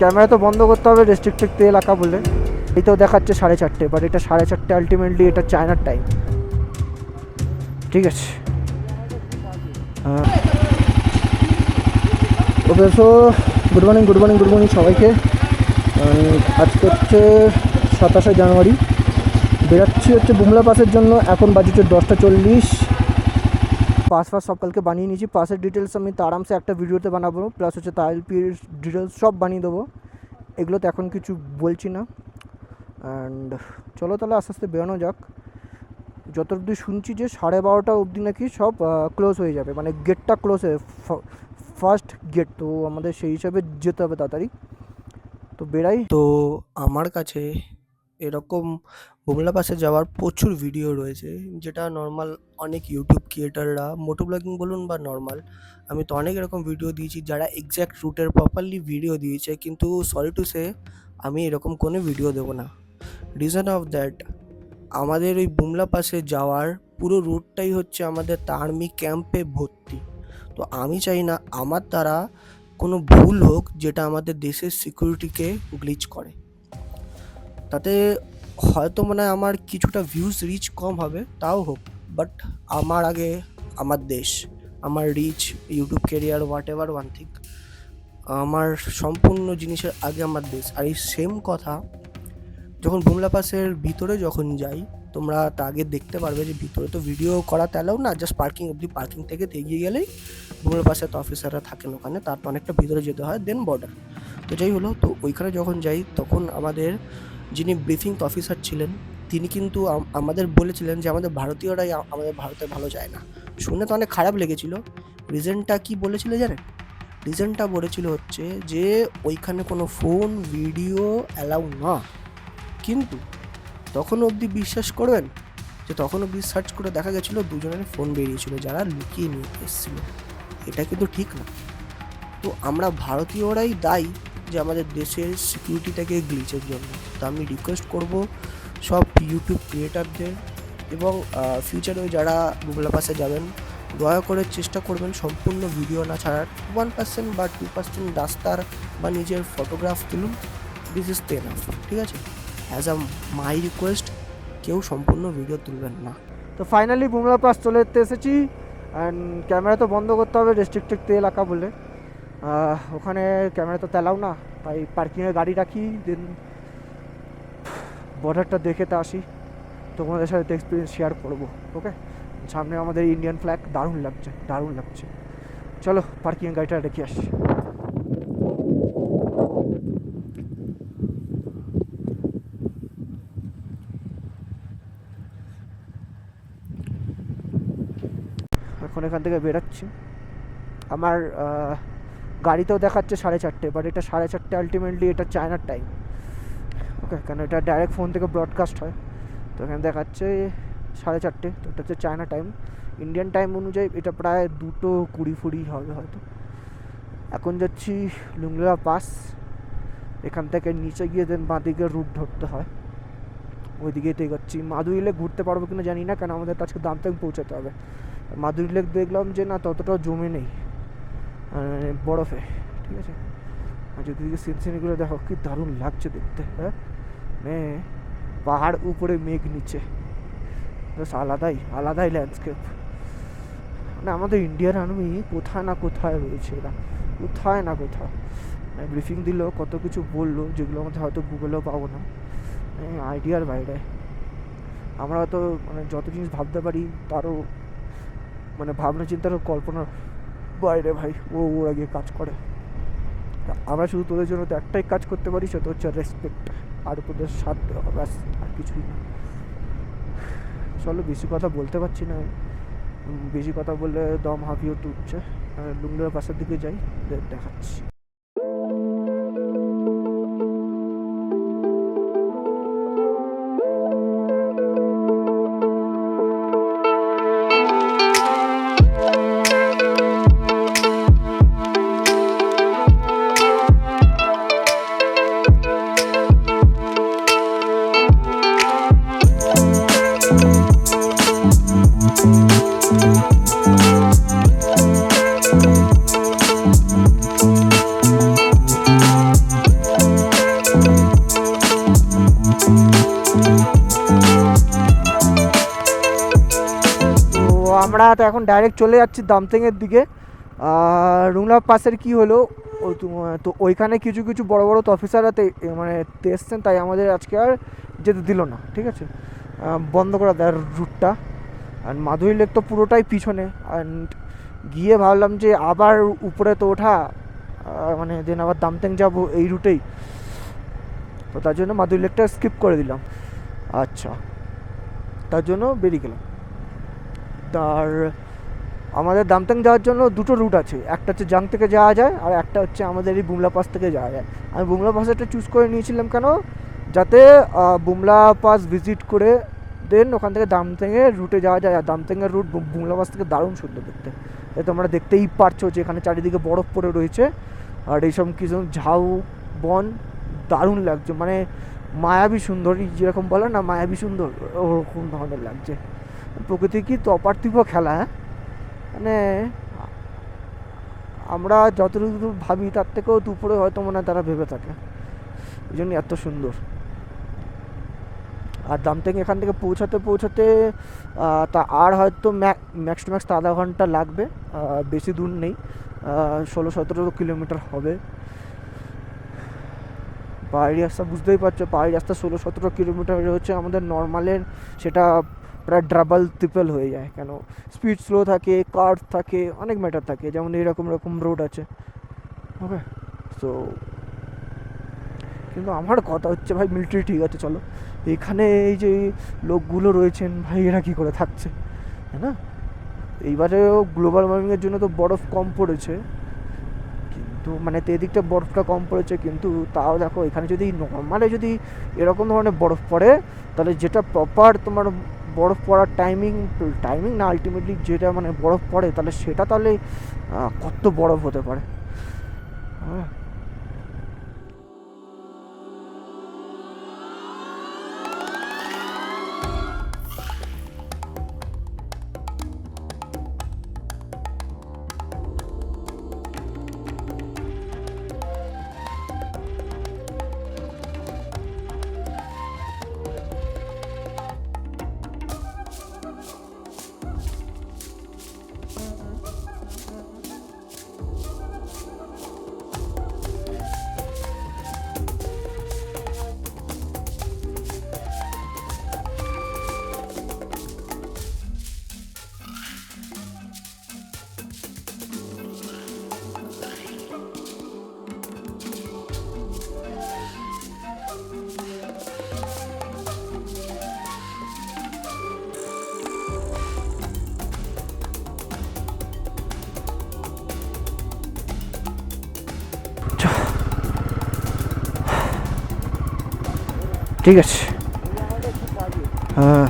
Camera তো বন্ধ করতে হবে রেস্ট্রিক্টেড এলাকা বলে। এই তো দেখাচ্ছে 4:30, বাট এটা 4:30 আলটিমেটলি এটা চায়নার টাইম। ঠিক আছে, ওকে। সো গুড মর্নিং সবাইকে। আজকে হচ্ছে 27শে জানুয়ারি, বেরাচ্ছি হচ্ছে বুমলা পাসের জন্য। এখন বাজছে 10:40। পাস সকালকে বানিয়ে নিয়েছি। পাসের ডিটেলস আমি তো আরামসে একটা ভিডিওতে বানাবো, প্লাস হচ্ছে তাইলপির ডিটেলস সব বানিয়ে দেবো। এগুলো তো এখন কিছু বলছি না। অ্যান্ড চলো তাহলে আস্তে আস্তে বেরোনো যাক। যত অবধি শুনছি যে 12:30 অবধি নাকি সব ক্লোজ হয়ে যাবে, মানে গেটটা ক্লোজ হয়ে ফার্স্ট গেট। তো আমাদের সেই হিসাবে যেতে হবে তাড়াতাড়ি। তো বেরাই। তো আমার কাছে এরকম বুমলা পাসে যাওয়ার প্রচুর ভিডিও রয়েছে, যেটা নর্মাল অনেক ইউটিউব ক্রিয়েটাররা মোটো ব্লগিং বলুন বা নর্মাল, আমি তো অনেক এরকম ভিডিও দিয়েছি যারা এক্স্যাক্ট রুটের প্রপারলি ভিডিও দিয়েছে, কিন্তু সরি টু সে আমি এরকম কোনো ভিডিও দেবো না। রিজন অফ দ্যাট, আমাদের ওই বুমলা পাসে যাওয়ার পুরো রুটটাই হচ্ছে আমাদের আর্মি ক্যাম্পে ভর্তি। তো আমি চাই না আমার দ্বারা কোনো ভুল হোক যেটা আমাদের দেশের সিকিউরিটিকে গ্লিচ করে। তাতে হয়তো মনে হয় আমার কিছুটা ভিউজ রিচ কম হবে, তাও হোক, বাট আমার আগে আমার দেশ, আমার reach, YouTube career, whatever one thing, আমার সম্পূর্ণ জিনিসের আগে আমার দেশ। আর এই সেম কথা যখন বুমলা পাসের ভিতরে যখন যাই, তোমরা তা আগে দেখতে পারবে যে ভিতরে তো ভিডিও করা তেলাও না, জাস্ট পার্কিং অবধি। পার্কিং থেকে এগিয়ে গেলেই বুমলা পাসে তো অফিসাররা থাকেন ওখানে, তার তো অনেকটা ভিতরে যেতে হয়, দেন বর্ডার। তো যাই হলো, তো ওইখানে যখন যাই তখন আমাদের যিনি ব্রিফিং অফিসার ছিলেন তিনি কিন্তু আমাদের বলেছিলেন যে আমাদের ভারতীয়রাই আমাদের ভারতে ভালো যায় না। শুনে তো অনেক খারাপ লেগেছিল। রিজনটা কি বলেছিল জানেন? রিজনটা বলেছিল হচ্ছে যে ওইখানে কোনো ফোন ভিডিও অ্যালাউ না। কিন্তু তখন অবধি বিশ্বাস করবেন যে তখন অবধি সার্চ করে দেখা গেছিলো দুজনের ফোন বেরিয়েছিল যারা লুকিয়ে নিয়ে এসেছিলো। এটা কিন্তু ঠিক না। তো আমরা ভারতীয়রাই দায়ী যে আমাদের দেশের সিকিউরিটিটাকে গ্লিচের জন্য। তো আমি রিকোয়েস্ট করব সব ইউটিউব ক্রিয়েটারদের এবং ফিউচারেও যারা বুমলা পাসে যাবেন, দয়া করে চেষ্টা করবেন সম্পূর্ণ ভিডিও না ছাড়ার। 1% বা 2% রাস্তার বা নিজের ফটোগ্রাফ তুলুন, দিস ইজ এনাফ। ঠিক আছে, অ্যাজ আ মাই রিকোয়েস্ট, কেউ সম্পূর্ণ ভিডিও তুলবেন না। তো ফাইনালি বুমলা পাস চলে এসেছি। অ্যান্ড ক্যামেরা তো বন্ধ করতে হবে রেস্ট্রিক্টেড এলাকা বলে। ওখানে ক্যামেরা তো তেলাও না, তাই পার্কিংয়ে গাড়ি রাখি, দেন বর্ডারটা দেখে তো আসি। তোমাদের সাথে এক্সপিরিয়েন্স শেয়ার করবো। ওকে, সামনে আমাদের ইন্ডিয়ান ফ্ল্যাগ, দারুণ লাগছে। চলো পার্কিংয়ে গাড়িটা রেখে আসি। এখন এখান থেকে বেরাচ্ছি। আমার গাড়িতেও দেখাচ্ছে 4:30, বাট এটা 4:30 আলটিমেটলি এটা চায়নার টাইম। ওকে, কারণ এটা ডাইরেক্ট ফোন থেকে ব্রডকাস্ট হয়। তো এখানে দেখাচ্ছে 4:30, তো এটা হচ্ছে চায়না টাইম। ইন্ডিয়ান টাইম অনুযায়ী এটা প্রায় 2:20 হবে হয়তো। এখন যাচ্ছি লুংলা পাস। এখান থেকে নিচে গিয়ে দেন বাঁদিকে রুট ধরতে হয়, ওইদিকেই তো এগোচ্ছি। মাদুরি লেক ঘুরতে পারবো কিনা জানি না, কারণ আমাদের আজকে দামতাং পৌঁছাতে হবে। মাদুরি লেক দেখলাম যে না, ততটাও জমে নেই বরফে। ঠিক আছে, আর যদি সিনসিনিগুলো দেখো কি দারুণ লাগছে দেখতে। হ্যাঁ, মানে পাহাড় উপরে মেঘ নিচে, বেশ আলাদাই ল্যান্ডস্কেপ। মানে আমাদের ইন্ডিয়ান আর্মি কোথায় না কোথায় রয়েছে, এরা কোথায় না কোথাও। ব্রিফিং দিল, কত কিছু বললো যেগুলো আমাদের হয়তো গুগলেও পাবো না, আইডিয়ার বাইরে। আমরা তো মানে যত জিনিস ভাবতে পারি তারও মানে ভাবনা চিন্তারও কল্পনার বাইরে ভাই ওরা গিয়ে কাজ করে। আমরা শুধু তোদের জন্য তো একটাই কাজ করতে পারি, সেটা হচ্ছে রেসপেক্ট, আর তোদের সাথ দেওয়া, ব্যাস, আর কিছুই না। চলো বেশি কথা বলতে পারছি না, বেশি কথা বললে দম হাঁপিয়ে উঠছে। লুংলার পাশের দিকে যাই, দেখাচ্ছি। আমরা তো এখন ডাইরেক্ট চলে যাচ্ছি দামতেংয়ের দিকে। রুংলা পাসের কি হলো, তো ওইখানে কিছু কিছু বড় বড় অফিসাররা মানে এসছেন, তাই আমাদের আজকে আর যেতে দিল না, ঠিক আছে, বন্ধ করে দেয় রুটটা। আর মাধুরী লেক তো পুরোটাই পিছনে, অ্যান্ড গিয়ে ভাবলাম যে আবার উপরে তো ওঠা, মানে দেন আবার দামতেং যাবো এই রুটেই, তো তার জন্য মাধুরী লেকটা স্কিপ করে দিলাম। আচ্ছা, তার জন্য বেরিয়ে গেলাম। তার আমাদের দামতেং যাওয়ার জন্য দুটো রুট আছে, একটা হচ্ছে জাং থেকে যাওয়া যায়, আর একটা হচ্ছে আমাদের এই বুমলা পাস থেকে যাওয়া যায়। আমি বুমলা পাসটা চুজ করে নিয়েছিলাম কেন, যাতে বুমলা পাস ভিজিট করে দেন ওখান থেকে দামতেংয়ের রুটে যাওয়া যায়। আর দামতেংয়ের রুট বুমলা পাস থেকে দারুণ সুন্দর দেখতে, এ তোমরা দেখতেই পারছো যে এখানে চারিদিকে বরফ পড়ে রয়েছে, আর এইসব কিছু ঝাউ বন দারুণ লাগছে, মানে মায়াবী সুন্দর, যেরকম বলে না মায়াবী সুন্দর, ওরকম ধরনের লাগছে। প্রকৃতি কি তো অপার্থিব খেলা, হ্যাঁ, মানে আমরা যতটুকু ভাবি তার থেকেও দুপুরে হয়তো মনে হয় তারা ভেবে থাকে, এই জন্য এত সুন্দর। আর দামতেং এখান থেকে পৌঁছাতে তা আর হয়তো ম্যাক্স টু ম্যাক্স আধা ঘন্টা লাগবে, বেশি দূর নেই, 16-17 কিলোমিটার হবে। পাহাড়ি রাস্তা বুঝতেই পারছো, পাহাড়ি রাস্তা 16-17 কিলোমিটার হচ্ছে আমাদের নর্মালের সেটা প্রায় ডাবল ট্রিপল হয়ে যায়, কেন স্পিড স্লো থাকে, কার্ভ থাকে, অনেক ম্যাটার থাকে, যেমন এইরকম রোড আছে, ওকে। সো কিন্তু আমার কথা হচ্ছে ভাই, মিলিটারি ঠিক আছে চলো, এখানে এই যে লোকগুলো রয়েছেন ভাই, এরা কী করে থাকছে, তাই না? এইবারেও গ্লোবাল ওয়ার্মিংয়ের জন্য তো বরফ কম পড়েছে, কিন্তু মানে এদিকটা বরফটা কম পড়েছে, কিন্তু তাও দেখো এখানে যদি নর্মালে যদি এরকম ধরনের বরফ পড়ে, তাহলে যেটা প্রপার তোমার বরফ পড়ার টাইমিং না, আলটিমেটলি যেটা মানে বরফ পড়ে, তাহলে সেটা তাহলে কত বরফ হতে পারে, হ্যাঁ। ঠিক আছে, হ্যাঁ।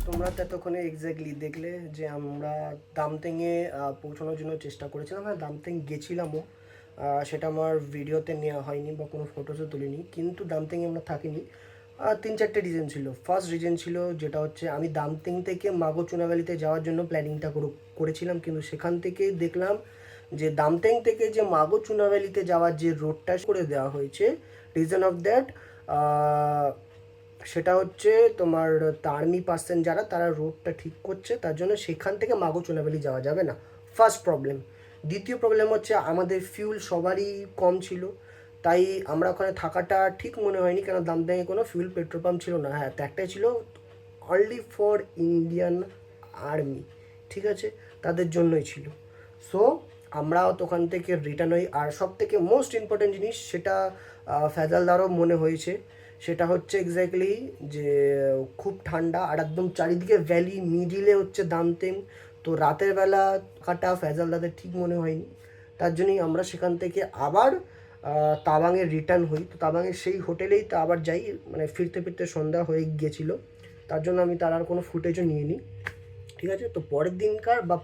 তোমরা তো এতক্ষণে এক্স্যাক্টলি দেখলে যে আমরা দামতেংয়ে পৌঁছানোর জন্য চেষ্টা করেছিলাম। হ্যাঁ, দামতেং গেছিলামও, সেটা আমার ভিডিওতে নেওয়া হয়নি বা কোনো ফটোসও তুলিনি, কিন্তু দামতেংয়ে আমরা থাকিনি। 3-4টে রিজন ছিল। ফার্স্ট রিজন ছিল যেটা হচ্ছে, আমি দামতেং থেকে মাগো চুনাভ্যালিতে যাওয়ার জন্য প্ল্যানিংটা করেছিলাম, কিন্তু সেখান থেকেই দেখলাম যে দামতেং থেকে যে মাগো চুনাভ্যালিতে যাওয়ার যে রোডটা করে দেওয়া হয়েছে, রিজন অফ দ্যাট সেটা হচ্ছে তোমার আর্মি পার্সন যারা, তারা রোডটা ঠিক করছে, তার জন্য সেখান থেকে মাগো চুনাভ্যালি যাওয়া যাবে না, ফার্স্ট প্রবলেম। দ্বিতীয় প্রবলেম হচ্ছে আমাদের ফিউল সবারই কম ছিল, তাই আমরা ওখানে থাকাটা ঠিক মনে হয়নি, কেন দামদাঙে কোনো ফিউল পেট্রোল পাম্প ছিল না। হ্যাঁ, তো একটাই ছিল, অনলি ফর ইন্ডিয়ান আর্মি, ঠিক আছে, তাদের জন্যই ছিল। সো আমরাও তো ওখান থেকে রিটার্ন হই। আর সব থেকে মোস্ট ইম্পর্টেন্ট জিনিস, সেটা ফেজালদারও মনে হয়েছে, সেটা হচ্ছে এক্স্যাক্টলি যে খুব ঠান্ডা, আর একদম চারিদিকে ভ্যালি, মিডিলে হচ্ছে দামতেং, তো রাতের বেলা কাটা ফেজালদাদের ঠিক মনে হয়নি, তার জন্যই আমরা সেখান থেকে আবার তাওয়াংয়ে রিটার্ন হই। তো তাওয়াংয়ের সেই হোটেলেই তো আবার যাই, মানে ফিরতে ফিরতে সন্ধ্যা হয়ে গিয়েছিলো, তার জন্য আমি তার আর কোনো ফুটেজও নিয়ে নিই, ঠিক আছে। তো পরের দিনকার বা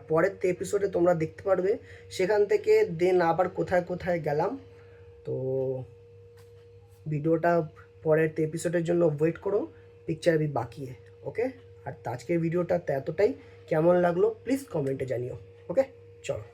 পরের এপিসোডে তোমরা দেখতে পারবে সেখান থেকে দেন আবার কোথায় কোথায় গেলাম। তো ভিডিওটা পরের এপিসোডের জন্য ওয়েট করো, পিকচার भी বাকি है, ওকে। আর আজকের ভিডিওটা এতটাই, কেমন লাগলো প্লিজ কমেন্টে জানিও, ওকে। চলো।